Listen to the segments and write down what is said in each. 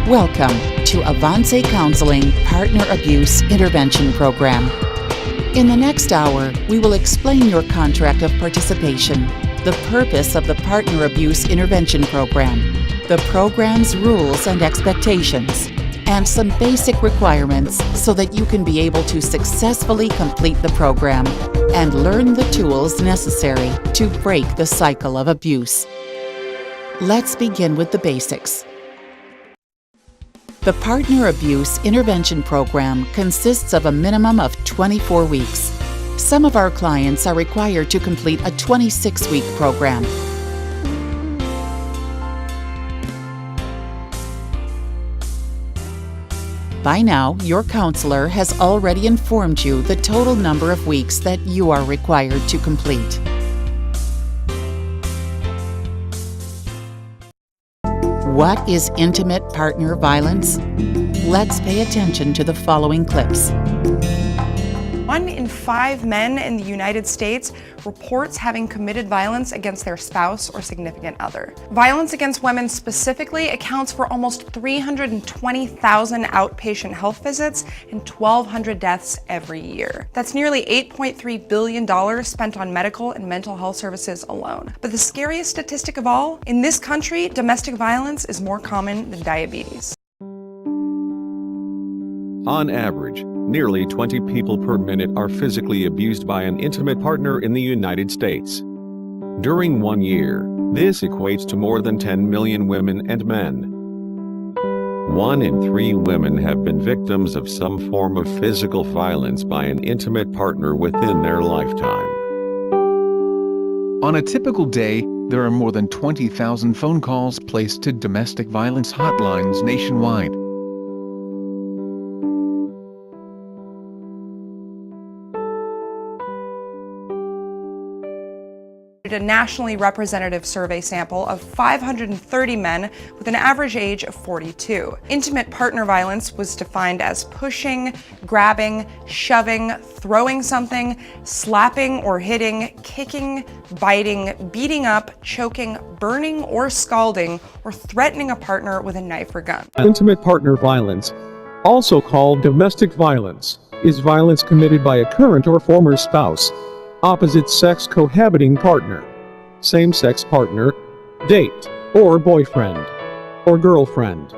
Welcome to Avance Counseling Partner Abuse Intervention Program. In the next hour, we will explain your contract of participation, the purpose of the Partner Abuse Intervention Program, the program's rules and expectations, and some basic requirements so that you can be able to successfully complete the program and learn the tools necessary to break the cycle of abuse. Let's begin with the basics. The Partner Abuse Intervention Program consists of a minimum of 24 weeks. Some of our clients are required to complete a 26-week program. By now, your counselor has already informed you the total number of weeks that you are required to complete. What is intimate partner violence? Let's pay attention to the following clips. 1 in 5 men in the United States reports having committed violence against their spouse or significant other. Violence against women specifically accounts for almost 320,000 outpatient health visits and 1,200 deaths every year. That's nearly $8.3 billion spent on medical and mental health services alone. But the scariest statistic of all, in this country, domestic violence is more common than diabetes. On average, nearly 20 people per minute are physically abused by an intimate partner in the United States. During 1 year, this equates to more than 10 million women and men. 1 in 3 women have been victims of some form of physical violence by an intimate partner within their lifetime. On a typical day, there are more than 20,000 phone calls placed to domestic violence hotlines nationwide. A nationally representative survey sample of 530 men with an average age of 42. Intimate partner violence was defined as pushing, grabbing, shoving, throwing something, slapping or hitting, kicking, biting, beating up, choking, burning or scalding, or threatening a partner with a knife or gun. Intimate partner violence, also called domestic violence, is violence committed by a current or former spouse, opposite-sex cohabiting partner, same-sex partner, date, or boyfriend, or girlfriend.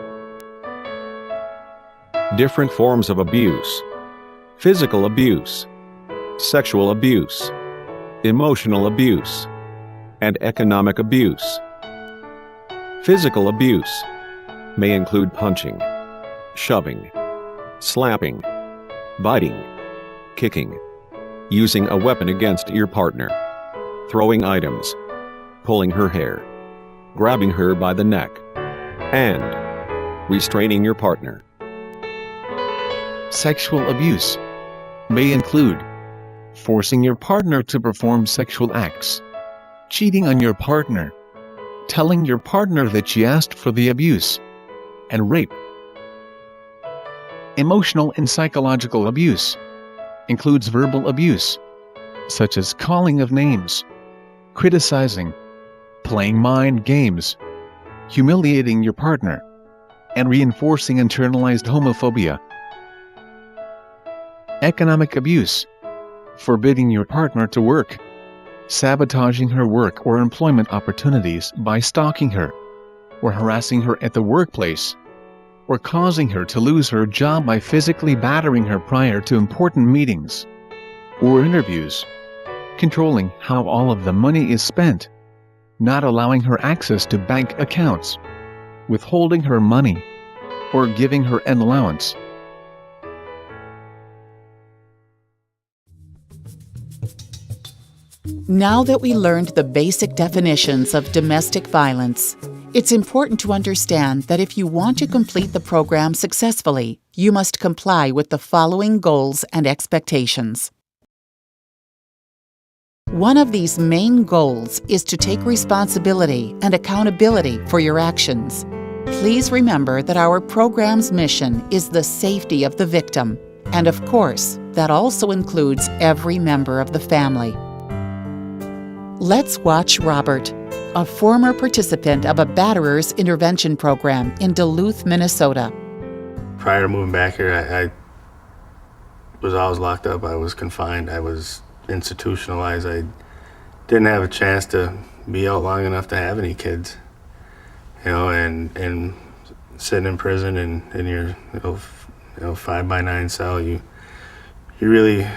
Different forms of abuse: physical abuse, sexual abuse, emotional abuse, and economic abuse. Physical abuse may include punching, shoving, slapping, biting, kicking, using a weapon against your partner, throwing items, pulling her hair, grabbing her by the neck, and restraining your partner. Sexual abuse may include forcing your partner to perform sexual acts, cheating on your partner, telling your partner that she asked for the abuse, and rape. Emotional and psychological abuse includes verbal abuse, such as calling of names, criticizing, playing mind games, humiliating your partner, and reinforcing internalized homophobia. Economic abuse, forbidding your partner to work, sabotaging her work or employment opportunities by stalking her, or harassing her at the workplace, or causing her to lose her job by physically battering her prior to important meetings or interviews, controlling how all of the money is spent, not allowing her access to bank accounts, withholding her money, or giving her an allowance. Now that we learned the basic definitions of domestic violence, it's important to understand that if you want to complete the program successfully, you must comply with the following goals and expectations. One of these main goals is to take responsibility and accountability for your actions. Please remember that our program's mission is the safety of the victim, and of course, that also includes every member of the family. Let's watch Robert, a former participant of a batterer's intervention program in Duluth, Minnesota. Prior to moving back here, I was always locked up. I was confined. I was institutionalized. I didn't have a chance to be out long enough to have any kids, and sitting in prison in your 5x9 cell, you really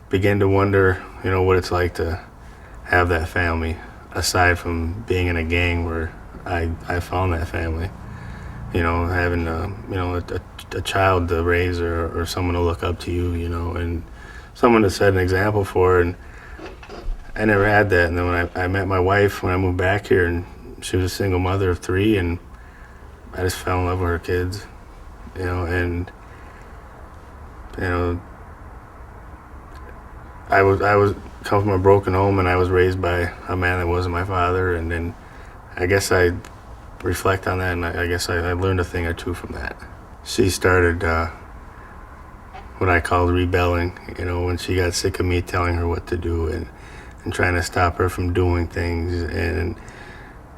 begin to wonder, what it's like to have that family, aside from being in a gang where I found that family. Having a child to raise or someone to look up to you, and someone to set an example for. And I never had that. And then when I met my wife when I moved back here, and she was a single mother of 3, and I just fell in love with her kids, I was come from a broken home, and I was raised by a man that wasn't my father, and then I guess I reflect on that, and I guess I learned a thing or two from that. She started what I called rebelling, when she got sick of me telling her what to do and trying to stop her from doing things, and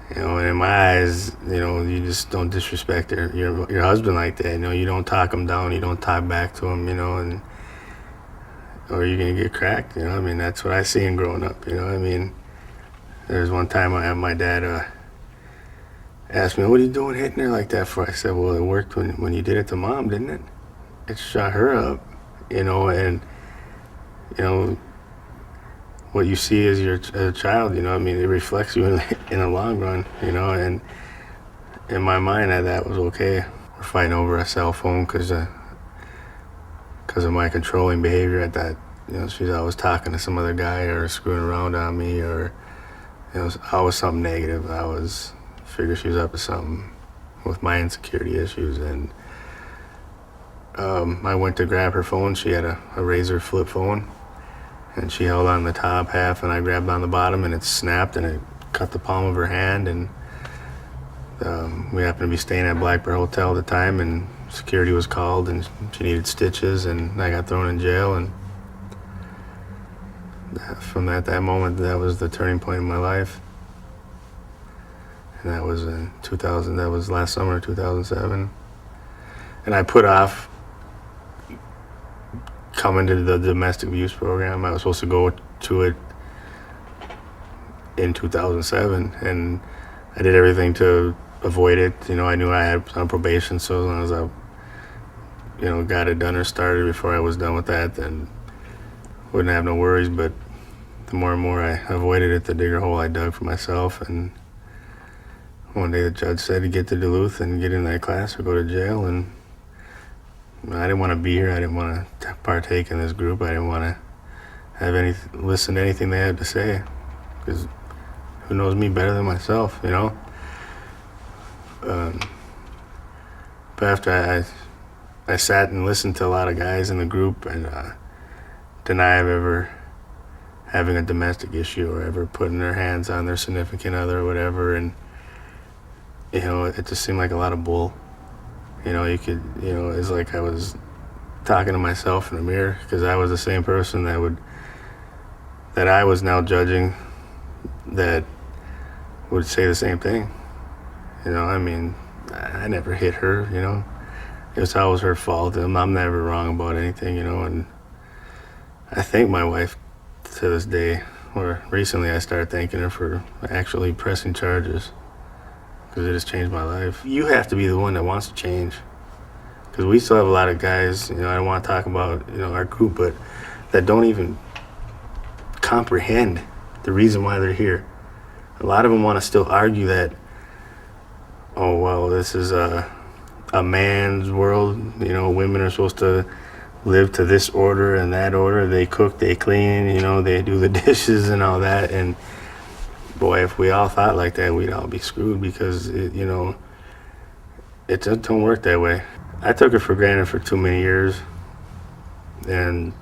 and in my eyes, you just don't disrespect your husband like that. You don't talk him down, you don't talk back to him, and or you're gonna get cracked. That's what I seen growing up. There's one time my dad asked me, "What are you doing hitting her like that for?" I said, "Well, it worked when you did it to Mom, didn't it? It shut her up, and what you see as a child, it reflects you in the long run, and in my mind, that was okay. We're fighting over a cell phone because of my controlling behavior at that. She's always talking to some other guy or screwing around on me, or always something negative. I figured she was up to something with my insecurity issues, and I went to grab her phone. She had a Razr flip phone, and she held on the top half, and I grabbed on the bottom, and it snapped, and it cut the palm of her hand. And we happened to be staying at Blackbird Hotel at the time, and security was called, and she needed stitches, and I got thrown in jail. And from that moment, that was the turning point in my life. And that was in 2000. That was last summer, 2007. And I put off coming to the domestic abuse program. I was supposed to go to it in 2007, and I did everything to avoid it. I knew I had on probation, so as long as I, got it done or started before I was done with that, then wouldn't have no worries. But the more and more I avoided it, the bigger hole I dug for myself. And one day the judge said to get to Duluth and get in that class or go to jail, and I didn't want to be here. I didn't want to partake in this group. I didn't want to have listen to anything they had to say, because who knows me better than myself, But after I sat and listened to a lot of guys in the group and deny of ever having a domestic issue or ever putting their hands on their significant other or whatever, and it just seemed like a lot of bull. It's like I was talking to myself in the mirror, because I was the same person that I was now judging that would say the same thing. I never hit her, It was always her fault, and I'm never wrong about anything, and I thank my wife to this day, or recently I started thanking her for actually pressing charges, because it has changed my life. You have to be the one that wants to change, because we still have a lot of guys, I don't want to talk about, our group, but that don't even comprehend the reason why they're here. A lot of them want to still argue that, oh, well, this is a man's world, women are supposed to live to this order and that order. They cook, they clean, they do the dishes and all that. And boy, if we all thought like that, we'd all be screwed, because it just don't work that way. I took it for granted for too many years, and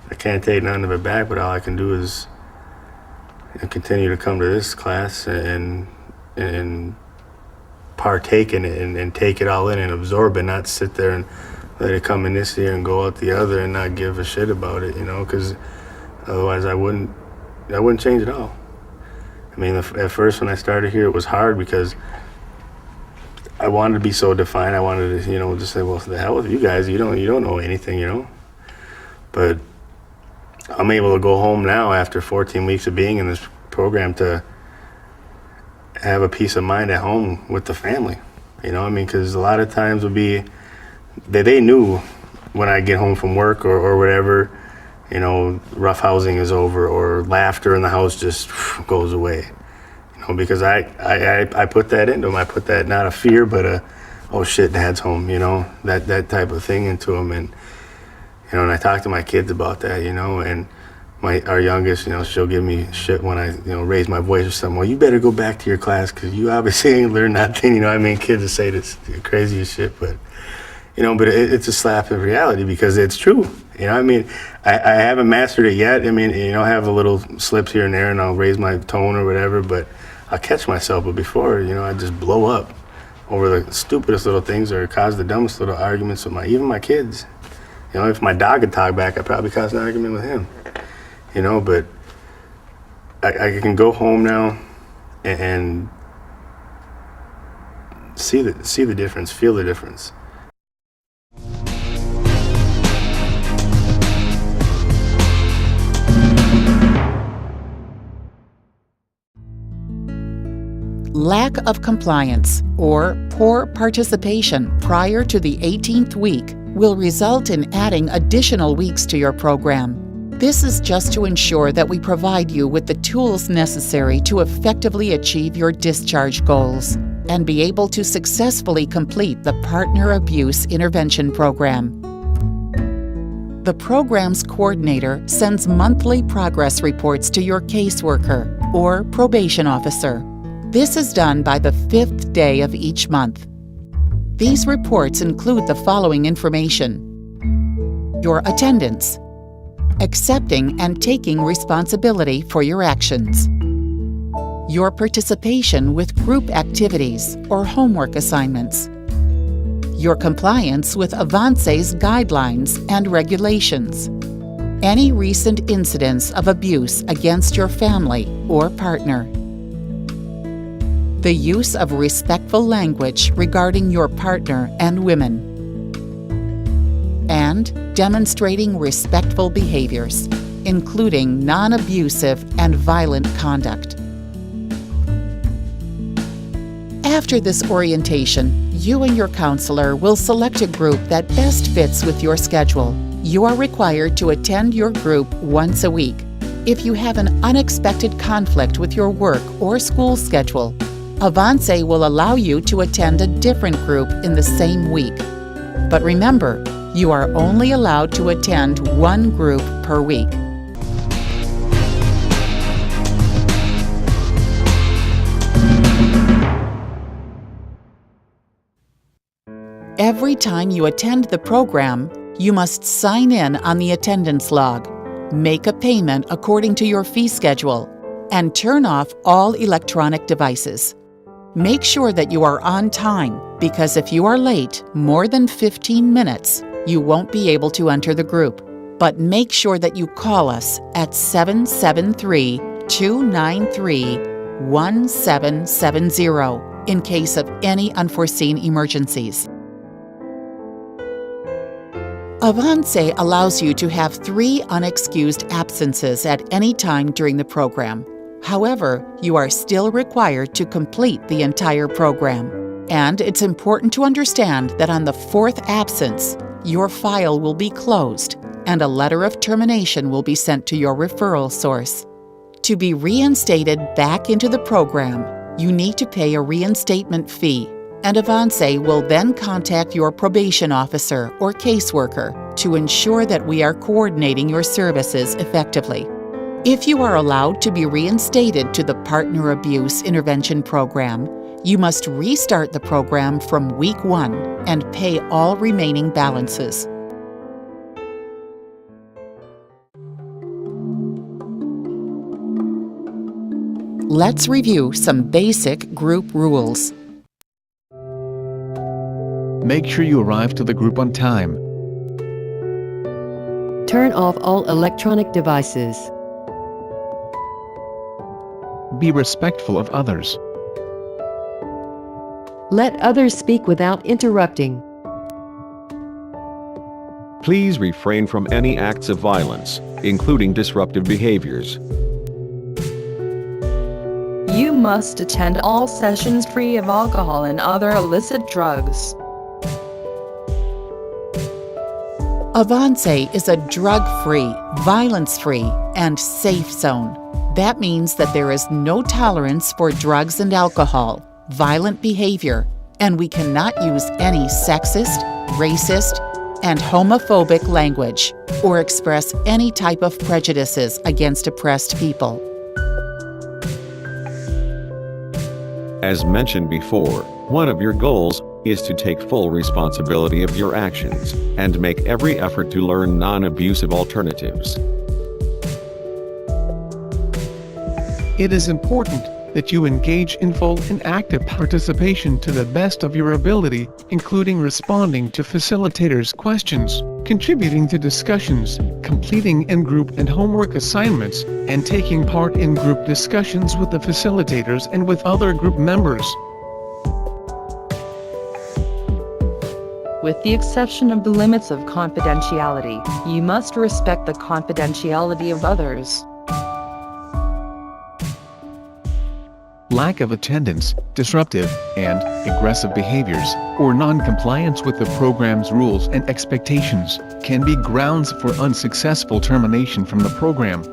I can't take none of it back, but all I can do is continue to come to this class and partake in it and take it all in and absorb it, not sit there and let it come in this ear and go out the other and not give a shit about it, because otherwise I wouldn't change at all. I mean, at first when I started here, it was hard because I wanted to be so defined. I wanted to, just say, well, the hell with you guys. You don't know anything. But I'm able to go home now after 14 weeks of being in this program to have a peace of mind at home with the family. Because a lot of times would be that they knew when I get home from work or whatever, rough housing is over or laughter in the house just goes away. Because I put that into them. I put that, not a fear, but oh shit, dad's home, that type of thing into them. And, and I talk to my kids about that, and our youngest, she'll give me shit when I, raise my voice or something. Well, you better go back to your class because you obviously ain't learned nothing. Kids will say this craziest shit, but, but it's a slap in reality because it's true. I haven't mastered it yet. I have a little slips here and there and I'll raise my tone or whatever, but I'll catch myself. But before, I just blow up over the stupidest little things or cause the dumbest little arguments with even my kids. If my dog could talk back, I'd probably cause an argument with him. But I can go home now and see the difference, feel the difference. Lack of compliance or poor participation prior to the 18th week will result in adding additional weeks to your program. This is just to ensure that we provide you with the tools necessary to effectively achieve your discharge goals and be able to successfully complete the Partner Abuse Intervention Program. The program's coordinator sends monthly progress reports to your caseworker or probation officer. This is done by the 5th day of each month. These reports include the following information: your attendance, accepting and taking responsibility for your actions, your participation with group activities or homework assignments, your compliance with Avance's guidelines and regulations, any recent incidents of abuse against your family or partner, the use of respectful language regarding your partner and women, and demonstrating respectful behaviors, including non-abusive and violent conduct. After this orientation, you and your counselor will select a group that best fits with your schedule. You are required to attend your group once a week. If you have an unexpected conflict with your work or school schedule, Avance will allow you to attend a different group in the same week. But remember, you are only allowed to attend one group per week. Every time you attend the program, you must sign in on the attendance log, make a payment according to your fee schedule, and turn off all electronic devices. Make sure that you are on time, because if you are late more than 15 minutes, you won't be able to enter the group. But make sure that you call us at 773-293-1770 in case of any unforeseen emergencies. Avance allows you to have 3 unexcused absences at any time during the program. However, you are still required to complete the entire program. And it's important to understand that on the 4th absence, your file will be closed and a letter of termination will be sent to your referral source. To be reinstated back into the program, you need to pay a reinstatement fee, and Avance will then contact your probation officer or caseworker to ensure that we are coordinating your services effectively. If you are allowed to be reinstated to the Partner Abuse Intervention Program, you must restart the program from week 1 and pay all remaining balances. Let's review some basic group rules. Make sure you arrive to the group on time. Turn off all electronic devices. Be respectful of others. Let others speak without interrupting. Please refrain from any acts of violence, including disruptive behaviors. You must attend all sessions free of alcohol and other illicit drugs. Avance is a drug-free, violence-free, and safe zone. That means that there is no tolerance for drugs and alcohol, violent behavior, and we cannot use any sexist, racist, and homophobic language or express any type of prejudices against oppressed people. As mentioned before, one of your goals is to take full responsibility of your actions and make every effort to learn non-abusive alternatives. It is important that you engage in full and active participation to the best of your ability, including responding to facilitators' questions, contributing to discussions, completing in-group and homework assignments, and taking part in group discussions with the facilitators and with other group members. With the exception of the limits of confidentiality, you must respect the confidentiality of others. Lack of attendance, disruptive and aggressive behaviors, or non-compliance with the program's rules and expectations can be grounds for unsuccessful termination from the program.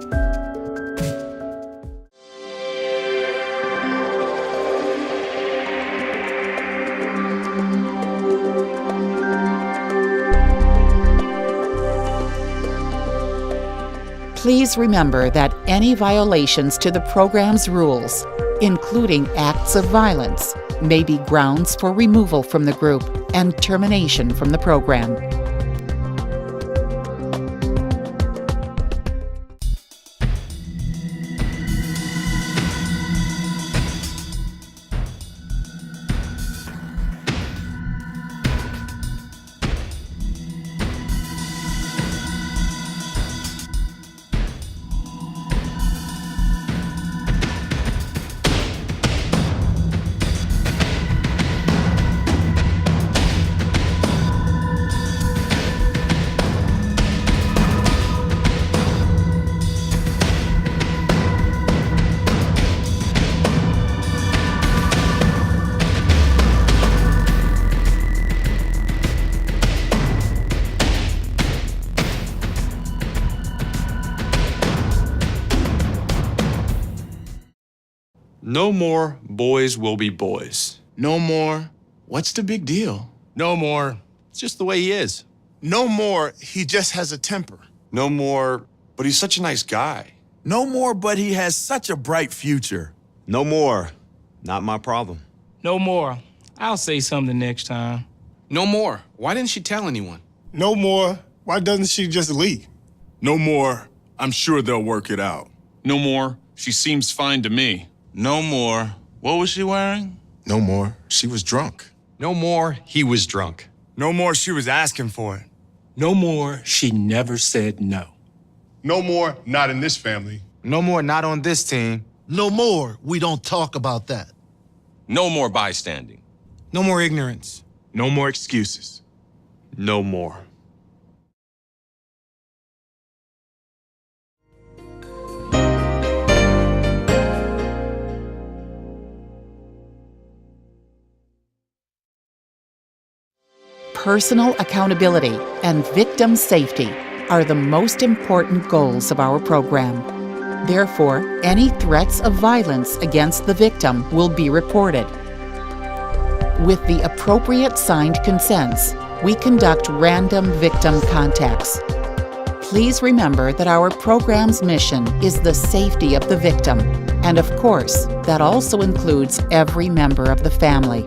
Please remember that any violations to the program's rules, including acts of violence, may be grounds for removal from the group and termination from the program. No more boys will be boys. No more. What's the big deal? No more. It's just the way he is. No more. He just has a temper. No more, but he's such a nice guy. No more, but he has such a bright future. No more. Not my problem. No more. I'll say something next time. No more. Why didn't she tell anyone? No more. Why doesn't she just leave? No more. I'm sure they'll work it out. No more. She seems fine to me. No more. What was she wearing? No more. She was drunk. No more, he was drunk. No more. She was asking for it. No more. She never said no. No more. Not in this family. No more, not on this team. No more. We don't talk about that. No more bystanding. No more ignorance. No more excuses. No more. Personal accountability and victim safety are the most important goals of our program. Therefore, any threats of violence against the victim will be reported. With the appropriate signed consents, we conduct random victim contacts. Please remember that our program's mission is the safety of the victim, and of course, that also includes every member of the family.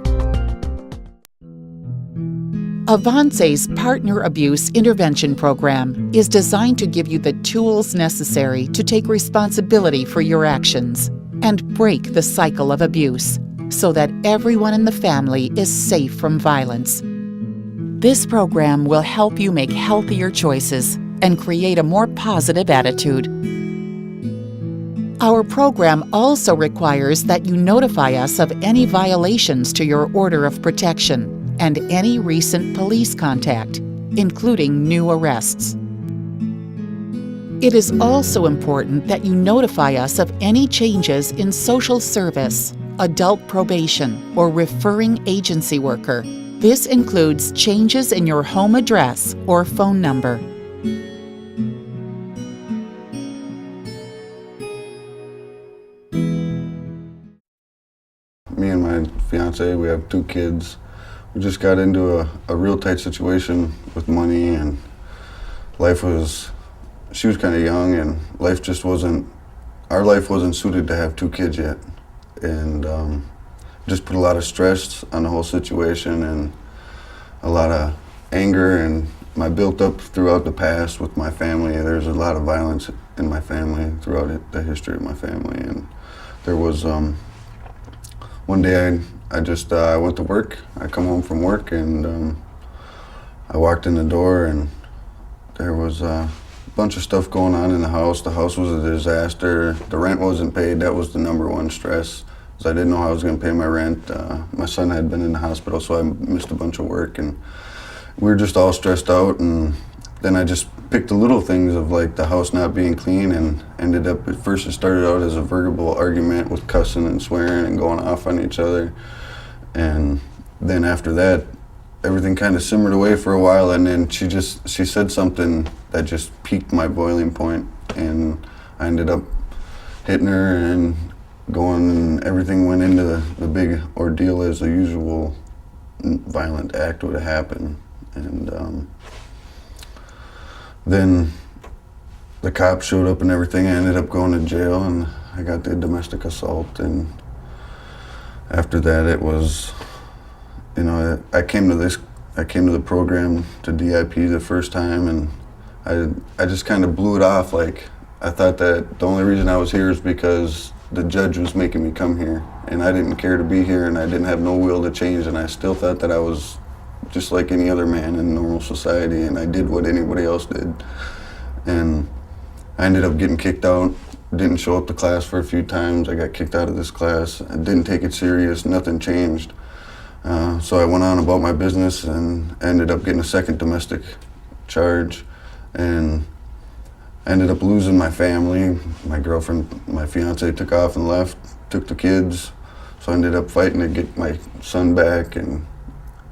Avance's Partner Abuse Intervention Program is designed to give you the tools necessary to take responsibility for your actions and break the cycle of abuse so that everyone in the family is safe from violence. This program will help you make healthier choices and create a more positive attitude. Our program also requires that you notify us of any violations to your order of protection and any recent police contact, including new arrests. It is also important that you notify us of any changes in social service, adult probation, or referring agency worker. This includes changes in your home address or phone number. Me and my fiance, we have 2 kids. We just got into a real tight situation with money, and she was kind of young, and our life wasn't suited to have 2 kids yet. And just put a lot of stress on the whole situation and a lot of anger, and I built up throughout the past with my family. There's a lot of violence in my family throughout the history of my family, and there was one day I went to work. I come home from work, and I walked in the door, and there was a bunch of stuff going on in the house. The house was a disaster. The rent wasn't paid. That was the #1 stress, because I didn't know how I was going to pay my rent. My son had been in the hospital, so I missed a bunch of work, and we were just all stressed out. And then I just picked the little things of like the house not being clean, and ended up, at first it started out as a verbal argument with cussing and swearing and going off on each other. And then after that, everything kind of simmered away for a while, and then she said something that just piqued my boiling point, and I ended up hitting her and going, and everything went into the big ordeal as the usual violent act would have happened. And then the cops showed up and everything. I ended up going to jail, and I got the domestic assault. And after that, it was, I came to the program, to DIP, the first time, and I just kind of blew it off. Like, I thought that the only reason I was here is because the judge was making me come here, and I didn't care to be here, and I didn't have no will to change, and I still thought that I was just like any other man in normal society, and I did what anybody else did. And I ended up getting kicked out, didn't show up to class for a few times. I got kicked out of this class. I didn't take it serious, nothing changed. So I went on about my business and ended up getting a second domestic charge, and ended up losing my family. My girlfriend, my fiance, took off and left, took the kids. So I ended up fighting to get my son back, and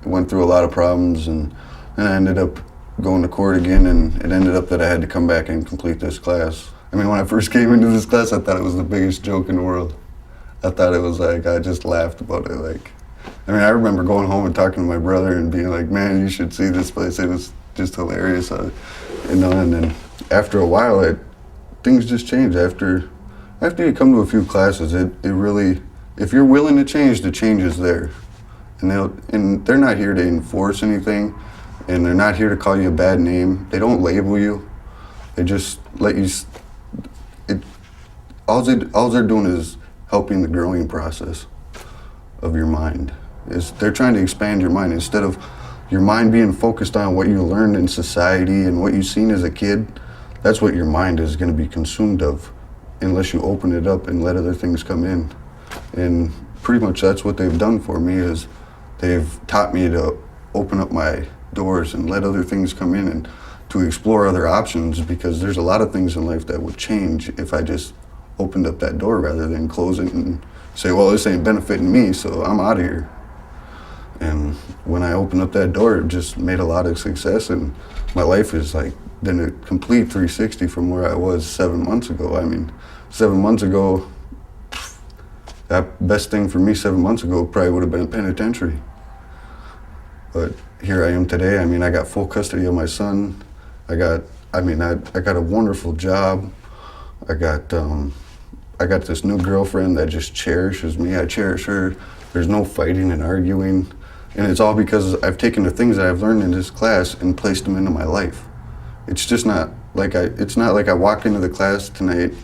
went through a lot of problems, and then I ended up going to court again, and it ended up that I had to come back and complete this class. I mean, when I first came into this class, I thought it was the biggest joke in the world. I thought it was like, I just laughed about it. Like, I mean, I remember going home and talking to my brother and being like, man, you should see this place. It was just hilarious. And then after a while, things just change. After you come to a few classes, it really, if you're willing to change, the change is there. And they're not here to enforce anything, and they're not here to call you a bad name. They don't label you. They just let you. All they're doing is helping the growing process of your mind. They're trying to expand your mind instead of your mind being focused on what you learned in society and what you've seen as a kid. That's what your mind is going to be consumed of, unless you open it up and let other things come in. And pretty much that's what they've done for me, is they've taught me to open up my doors and let other things come in, and to explore other options, because there's a lot of things in life that would change if I just opened up that door rather than close it and say, well, this ain't benefiting me, so I'm out of here. And when I opened up that door, it just made a lot of success, and my life is like then a complete 360 from where I was 7 months ago. I mean, 7 months ago, that best thing for me 7 months ago probably would have been a penitentiary. But here I am today. I mean, I got full custody of my son. I got a wonderful job. I got this new girlfriend that just cherishes me. I cherish her. There's no fighting and arguing. And it's all because I've taken the things that I've learned in this class and placed them into my life. It's just not like I walk into the class tonight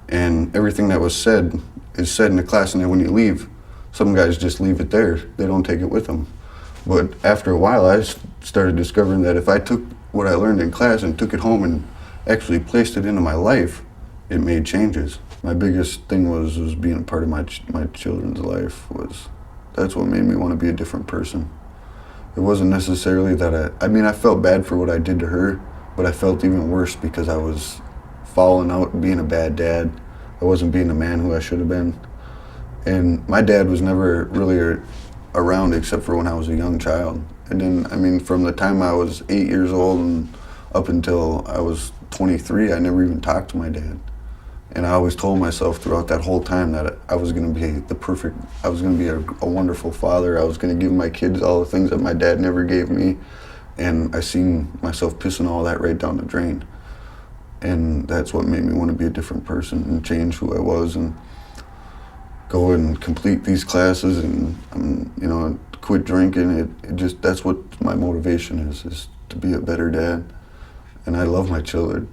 and everything that was said is said in the class, and then when you leave, some guys just leave it there. They don't take it with them. But after a while, I started discovering that if I took what I learned in class and took it home and actually placed it into my life, it made changes. My biggest thing was being a part of my children's life. That's what made me want to be a different person. It wasn't necessarily that I felt bad for what I did to her, but I felt even worse because I was falling out and being a bad dad. I wasn't being the man who I should have been. And my dad was never really around except for when I was a young child. And then, from the time I was 8 years old and up until I was 23, I never even talked to my dad. And I always told myself throughout that whole time that I was going to be I was going to be a wonderful father. I was going to give my kids all the things that my dad never gave me. And I seen myself pissing all that right down the drain. And that's what made me want to be a different person and change who I was and go and complete these classes and, quit drinking. That's what my motivation is to be a better dad. And I love my children.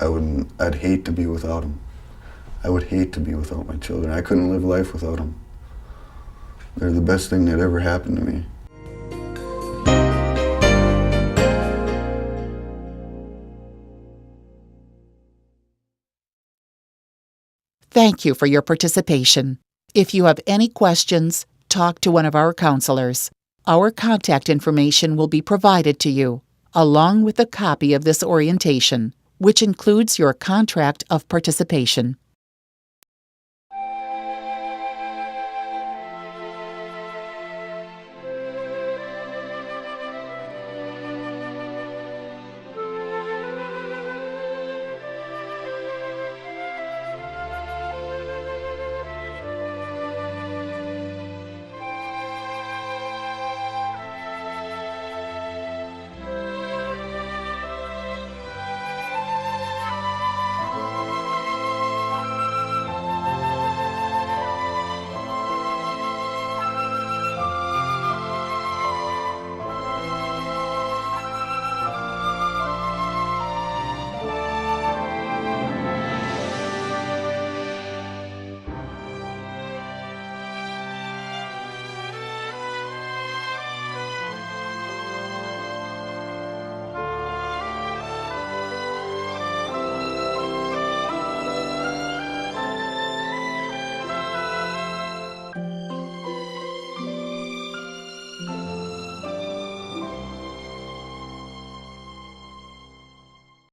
I'd hate to be without them. I would hate to be without my children. I couldn't live life without them. They're the best thing that ever happened to me. Thank you for your participation. If you have any questions, talk to one of our counselors. Our contact information will be provided to you, along with a copy of this orientation, which includes your contract of participation.